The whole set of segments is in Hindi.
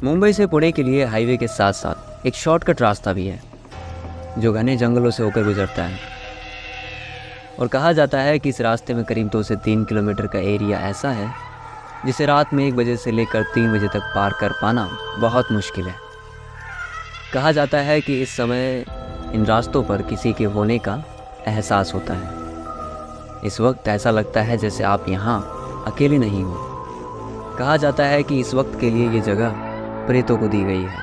मुंबई से पुणे के लिए हाईवे के साथ साथ एक शॉर्टकट रास्ता भी है जो घने जंगलों से होकर गुजरता है। और कहा जाता है कि इस रास्ते में करीब 2 से 3 किलोमीटर का एरिया ऐसा है जिसे रात में 1 बजे से लेकर 3 बजे तक पार कर पाना बहुत मुश्किल है। कहा जाता है कि इस समय इन रास्तों पर किसी के होने का एहसास होता है। इस वक्त ऐसा लगता है जैसे आप यहाँ अकेले नहीं हो। कहा जाता है कि इस वक्त के लिए ये जगह प्रेतों को दी गई है।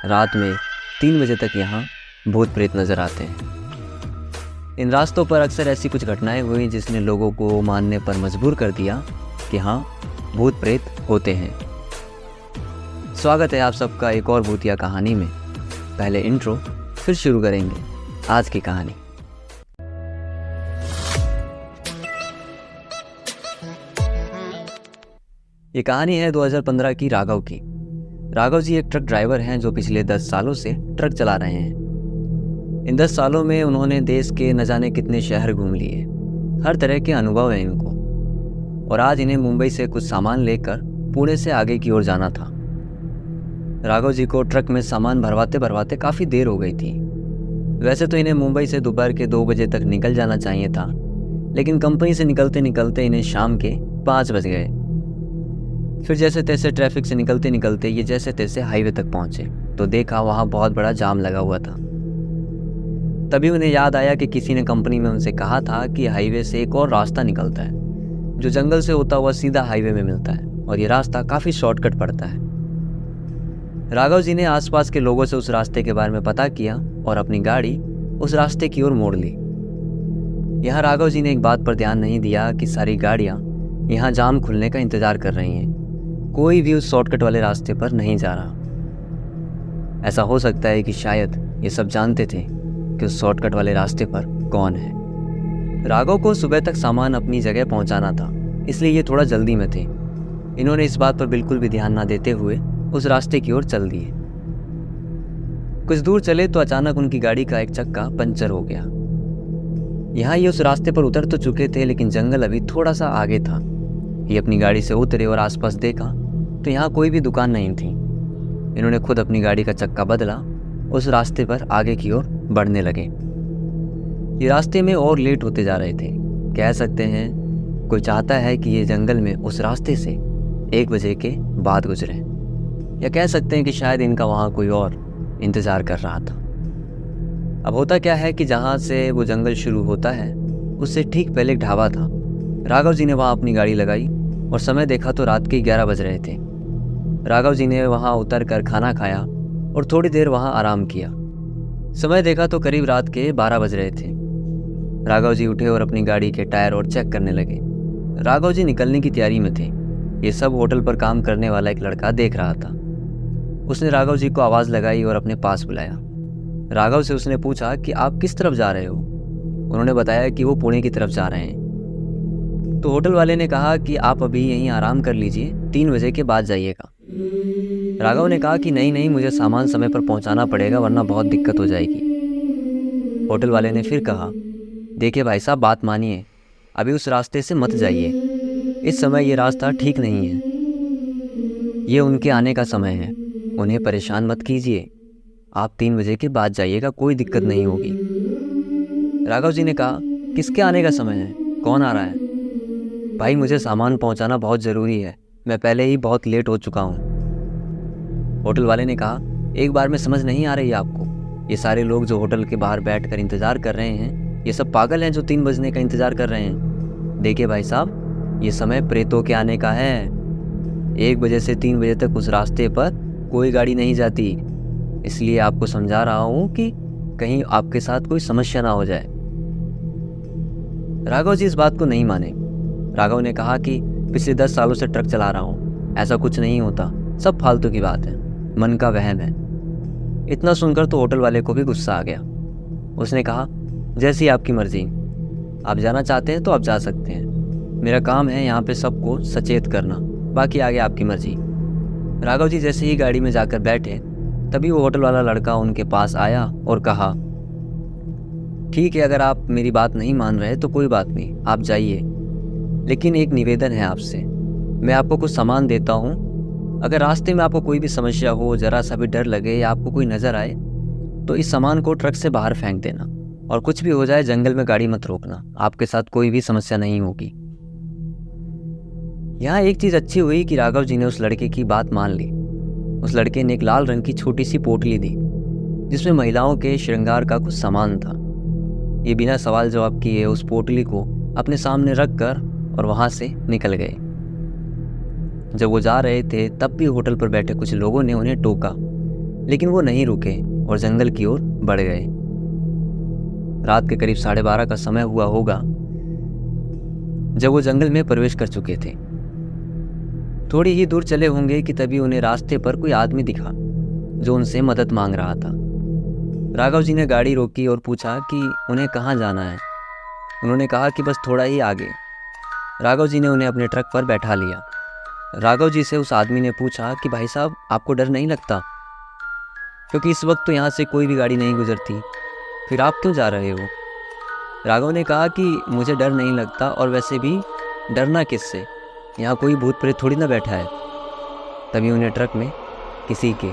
रात में 3 बजे तक यहाँ भूत प्रेत नज़र आते हैं। इन रास्तों पर अक्सर ऐसी कुछ घटनाएं हुई जिसने लोगों को मानने पर मजबूर कर दिया कि हाँ, भूत प्रेत होते हैं। स्वागत है आप सबका एक और भूतिया कहानी में। पहले इंट्रो, फिर शुरू करेंगे आज की कहानी। ये कहानी है 2015 की राघव की। राघव जी एक ट्रक ड्राइवर हैं जो पिछले 10 सालों से ट्रक चला रहे हैं। इन 10 सालों में उन्होंने देश के न जाने कितने शहर घूम लिए। हर तरह के अनुभव हैं इनको। और आज इन्हें मुंबई से कुछ सामान लेकर पुणे से आगे की ओर जाना था। राघव जी को ट्रक में सामान भरवाते भरवाते काफ़ी देर हो गई थी। वैसे तो इन्हें मुंबई से दोपहर के 2 बजे तक निकल जाना चाहिए था, लेकिन कंपनी से निकलते निकलते इन्हें शाम के 5 बज गए। फिर जैसे तैसे ट्रैफिक से निकलते निकलते ये जैसे तैसे हाईवे तक पहुंचे तो देखा वहाँ बहुत बड़ा जाम लगा हुआ था। तभी उन्हें याद आया कि किसी ने कंपनी में उनसे कहा था कि हाईवे से एक और रास्ता निकलता है जो जंगल से होता हुआ सीधा हाईवे में मिलता है, और ये रास्ता काफ़ी शॉर्टकट पड़ता है। राघव जी ने आसपास के लोगों से उस रास्ते के बारे में पता किया और अपनी गाड़ी उस रास्ते की ओर मोड़ ली। यहाँ राघव जी ने एक बात पर ध्यान नहीं दिया कि सारी गाड़ियाँ यहाँ जाम खुलने का इंतज़ार कर रही हैं। कोई भी उस शॉर्टकट वाले रास्ते पर नहीं जा रहा। ऐसा हो सकता है कि शायद ये सब जानते थे कि उस शॉर्टकट वाले रास्ते पर कौन है। राघव को सुबह तक सामान अपनी जगह पहुंचाना था, इसलिए ये थोड़ा जल्दी में थे। इन्होंने इस बात पर बिल्कुल भी ध्यान ना देते हुए उस रास्ते की ओर चल दिए। कुछ दूर चले तो अचानक उनकी गाड़ी का एक चक्का पंचर हो गया। यहाँ ये उस रास्ते पर उतर तो चुके थे, लेकिन जंगल अभी थोड़ा सा आगे था। ये अपनी गाड़ी से उतरे और आसपास देखा तो यहाँ कोई भी दुकान नहीं थी। इन्होंने खुद अपनी गाड़ी का चक्का बदला, उस रास्ते पर आगे की ओर बढ़ने लगे। ये रास्ते में और लेट होते जा रहे थे। कह सकते हैं कोई चाहता है कि ये जंगल में उस रास्ते से 1 बजे के बाद गुजरे, या कह सकते हैं कि शायद इनका वहाँ कोई और इंतज़ार कर रहा था। अब होता क्या है कि जहाँ से वो जंगल शुरू होता है उससे ठीक पहले एक ढाबा था। राघव जी ने वहाँ अपनी गाड़ी लगाई और समय देखा तो रात के 11 बज रहे थे। राघव जी ने वहाँ उतर कर खाना खाया और थोड़ी देर वहाँ आराम किया। समय देखा तो करीब रात के 12 बज रहे थे। राघव जी उठे और अपनी गाड़ी के टायर और चेक करने लगे। राघव जी निकलने की तैयारी में थे। ये सब होटल पर काम करने वाला एक लड़का देख रहा था। उसने राघव जी को आवाज़ लगाई और अपने पास बुलाया। राघव से उसने पूछा कि आप किस तरफ जा रहे हो। उन्होंने बताया कि वो पुणे की तरफ जा रहे हैं। तो होटल वाले ने कहा कि आप अभी यहीं आराम कर लीजिए, 3 बजे के बाद जाइएगा। राघव ने कहा कि नहीं, मुझे सामान समय पर पहुंचाना पड़ेगा वरना बहुत दिक्कत हो जाएगी। होटल वाले ने फिर कहा, देखिए भाई साहब, बात मानिए, अभी उस रास्ते से मत जाइए। इस समय ये रास्ता ठीक नहीं है। ये उनके आने का समय है, उन्हें परेशान मत कीजिए। आप 3 बजे के बाद जाइएगा, कोई दिक्कत नहीं होगी। राघव जी ने कहा, किसके आने का समय है, कौन आ रहा है? भाई, मुझे सामान पहुंचाना बहुत ज़रूरी है, मैं पहले ही बहुत लेट हो चुका हूँ। होटल वाले ने कहा, एक बार में समझ नहीं आ रही आपको? ये सारे लोग जो होटल के बाहर बैठकर इंतज़ार कर रहे हैं, ये सब पागल हैं जो 3 बजने का इंतज़ार कर रहे हैं। देखिए भाई साहब, ये समय प्रेतों के आने का है। 1 बजे से 3 बजे तक उस रास्ते पर कोई गाड़ी नहीं जाती, इसलिए आपको समझा रहा हूँ कि कहीं आपके साथ कोई समस्या ना हो जाए। राघव जी इस बात को नहीं माने। राघव ने कहा कि पिछले 10 सालों से ट्रक चला रहा हूँ, ऐसा कुछ नहीं होता, सब फालतू की बात है, मन का वहम है। इतना सुनकर तो होटल वाले को भी गुस्सा आ गया। उसने कहा, जैसी आपकी मर्जी, आप जाना चाहते हैं तो आप जा सकते हैं, मेरा काम है यहाँ पे सबको सचेत करना, बाकी आगे आपकी मर्जी। राघव जी जैसे ही गाड़ी में जाकर बैठे तभी वो होटल वाला लड़का उनके पास आया और कहा, ठीक है, अगर आप मेरी बात नहीं मान रहे तो कोई बात नहीं, आप जाइए, लेकिन एक निवेदन है आपसे। मैं आपको कुछ सामान देता हूँ, अगर रास्ते में आपको कोई भी समस्या हो, ज़रा सा भी डर लगे या आपको कोई नज़र आए तो इस सामान को ट्रक से बाहर फेंक देना। और कुछ भी हो जाए जंगल में गाड़ी मत रोकना, आपके साथ कोई भी समस्या नहीं होगी। यहाँ एक चीज़ अच्छी हुई कि राघव जी ने उस लड़के की बात मान ली। उस लड़के ने एक लाल रंग की छोटी सी पोटली दी जिसमें महिलाओं के श्रृंगार का कुछ सामान था। ये बिना सवाल जवाब किए उस पोटली को अपने सामने रख कर और वहाँ से निकल गए। जब वो जा रहे थे तब भी होटल पर बैठे कुछ लोगों ने उन्हें टोका, लेकिन वो नहीं रुके और जंगल की ओर बढ़ गए। रात के करीब 12:30 का समय हुआ होगा जब वो जंगल में प्रवेश कर चुके थे। थोड़ी ही दूर चले होंगे कि तभी उन्हें रास्ते पर कोई आदमी दिखा जो उनसे मदद मांग रहा था। राघव जी ने गाड़ी रोकी और पूछा कि उन्हें कहाँ जाना है। उन्होंने कहा कि बस थोड़ा ही आगे। राघव जी ने उन्हें अपने ट्रक पर बैठा लिया। राघव जी से उस आदमी ने पूछा कि भाई साहब, आपको डर नहीं लगता? क्योंकि इस वक्त तो यहाँ से कोई भी गाड़ी नहीं गुजरती, फिर आप क्यों जा रहे हो? राघव ने कहा कि मुझे डर नहीं लगता, और वैसे भी डरना किससे, यहाँ कोई भूत प्रेत थोड़ी ना बैठा है। तभी उन्हें ट्रक में किसी के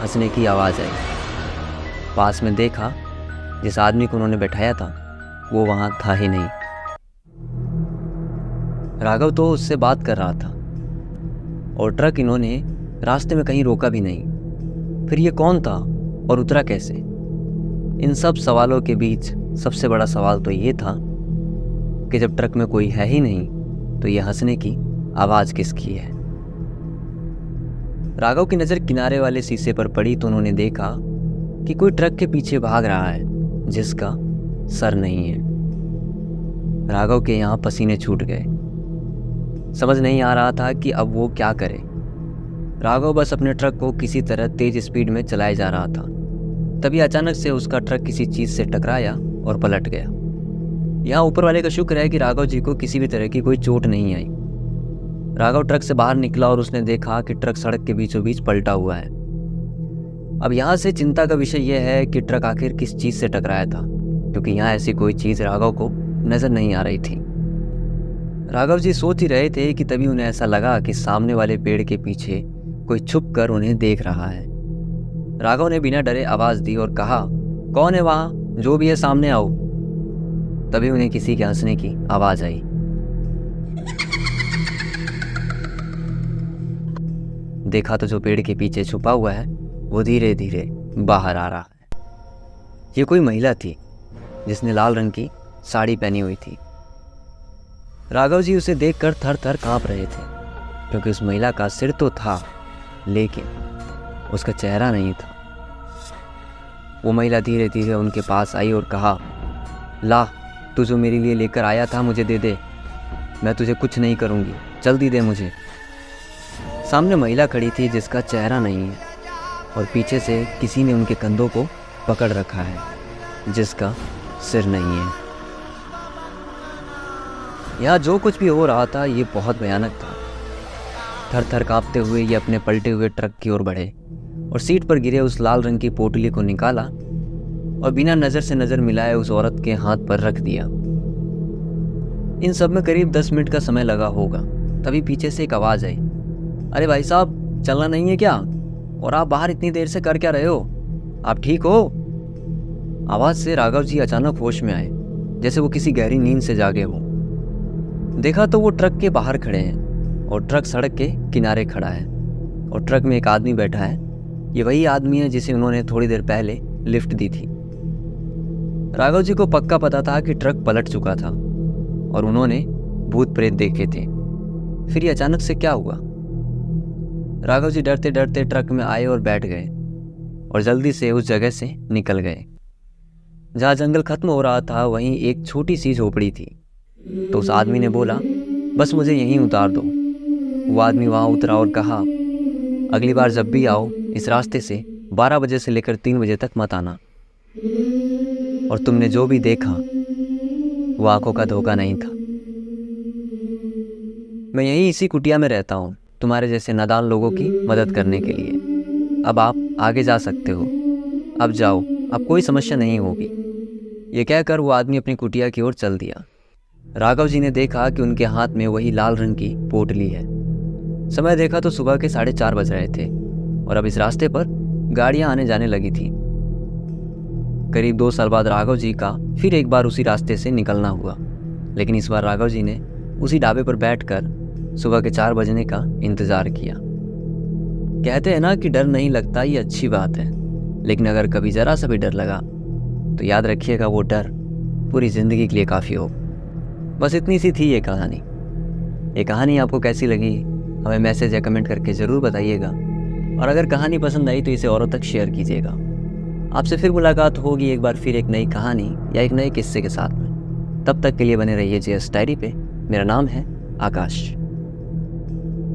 हंसने की आवाज़ आई। पास में देखा, जिस आदमी को उन्होंने बैठाया था वो वहाँ था ही नहीं। राघव तो उससे बात कर रहा था और ट्रक इन्होंने रास्ते में कहीं रोका भी नहीं। फिर ये कौन था और उतरा कैसे? इन सब सवालों के बीच सबसे बड़ा सवाल तो ये था कि जब ट्रक में कोई है ही नहीं तो ये हंसने की आवाज़ किसकी है? राघव की नज़र किनारे वाले शीशे पर पड़ी तो उन्होंने देखा कि कोई ट्रक के पीछे भाग रहा है जिसका सर नहीं है। राघव के यहाँ पसीने छूट गए। समझ नहीं आ रहा था कि अब वो क्या करे। राघव बस अपने ट्रक को किसी तरह तेज स्पीड में चलाए जा रहा था। तभी अचानक से उसका ट्रक किसी चीज़ से टकराया और पलट गया। यहाँ ऊपर वाले का शुक्र है कि राघव जी को किसी भी तरह की कोई चोट नहीं आई। राघव ट्रक से बाहर निकला और उसने देखा कि ट्रक सड़क के बीचों बीच पलटा हुआ है। अब यहाँ से चिंता का विषय यह है कि ट्रक आखिर किस चीज़ से टकराया था, क्योंकि यहाँ ऐसी कोई चीज़ राघव को नज़र नहीं आ रही थी। राघव जी सोच ही रहे थे कि तभी उन्हें ऐसा लगा कि सामने वाले पेड़ के पीछे कोई छुप कर उन्हें देख रहा है। राघव ने बिना डरे आवाज़ दी और कहा, कौन है वहाँ? जो भी है सामने आओ। तभी उन्हें किसी के हंसने की आवाज़ आई। देखा तो जो पेड़ के पीछे छुपा हुआ है वो धीरे धीरे बाहर आ रहा है। ये कोई महिला थी जिसने लाल रंग की साड़ी पहनी हुई थी। राघव जी उसे देखकर थर थर कांप रहे थे, क्योंकि उस महिला का सिर तो था लेकिन उसका चेहरा नहीं था। वो महिला धीरे धीरे उनके पास आई और कहा, ला, तू जो मेरे लिए लेकर आया था मुझे दे दे, मैं तुझे कुछ नहीं करूँगी, जल्दी दे मुझे। सामने महिला खड़ी थी जिसका चेहरा नहीं है और पीछे से किसी ने उनके कंधों को पकड़ रखा है जिसका सिर नहीं है। यहाँ जो कुछ भी हो रहा था ये बहुत भयानक था। थर थर कांपते हुए ये अपने पलटे हुए ट्रक की ओर बढ़े और सीट पर गिरे उस लाल रंग की पोटली को निकाला और बिना नज़र से नज़र मिलाए उस औरत के हाथ पर रख दिया। इन सब में करीब 10 मिनट का समय लगा होगा। तभी पीछे से एक आवाज़ आई, अरे भाई साहब, चलना नहीं है क्या? और आप बाहर इतनी देर से कर क्या रहे हो? आप ठीक हो? आवाज़ से राघव जी अचानक होश में आए, जैसे वो किसी गहरी नींद से जागे हों। देखा तो वो ट्रक के बाहर खड़े हैं और ट्रक सड़क के किनारे खड़ा है और ट्रक में एक आदमी बैठा है। ये वही आदमी है जिसे उन्होंने थोड़ी देर पहले लिफ्ट दी थी। राघव जी को पक्का पता था कि ट्रक पलट चुका था और उन्होंने भूत प्रेत देखे थे। फिर ये अचानक से क्या हुआ? राघव जी डरते डरते ट्रक में आए और बैठ गए और जल्दी से उस जगह से निकल गए। जहाँ जंगल खत्म हो रहा था वहीं एक छोटी सी झोपड़ी थी। तो उस आदमी ने बोला, बस मुझे यहीं उतार दो। वो आदमी वहाँ उतरा और कहा, अगली बार जब भी आओ इस रास्ते से 12 बजे से लेकर 3 बजे तक मत आना। और तुमने जो भी देखा वो आंखों का धोखा नहीं था। मैं यहीं इसी कुटिया में रहता हूँ तुम्हारे जैसे नादान लोगों की मदद करने के लिए। अब आप आगे जा सकते हो, अब जाओ, अब कोई समस्या नहीं होगी। ये कहकर वो आदमी अपनी कुटिया की ओर चल दिया। राघव जी ने देखा कि उनके हाथ में वही लाल रंग की पोटली है। समय देखा तो सुबह के 4:30 बज रहे थे और अब इस रास्ते पर गाड़ियां आने जाने लगी थी। करीब 2 साल बाद राघव जी का फिर एक बार उसी रास्ते से निकलना हुआ, लेकिन इस बार राघव जी ने उसी ढाबे पर बैठकर सुबह के 4 बजने का इंतज़ार किया। कहते हैं ना कि डर नहीं लगता, ये अच्छी बात है, लेकिन अगर कभी ज़रा सा भी डर लगा तो याद रखिएगा वो डर पूरी ज़िंदगी के लिए काफ़ी हो। बस इतनी सी थी ये कहानी। ये कहानी आपको कैसी लगी हमें मैसेज या कमेंट करके ज़रूर बताइएगा, और अगर कहानी पसंद आई तो इसे औरों तक शेयर कीजिएगा। आपसे फिर मुलाकात होगी एक बार फिर एक नई कहानी या एक नए किस्से के साथ में। तब तक के लिए बने रहिए जेएस डायरी पे। मेरा नाम है आकाश।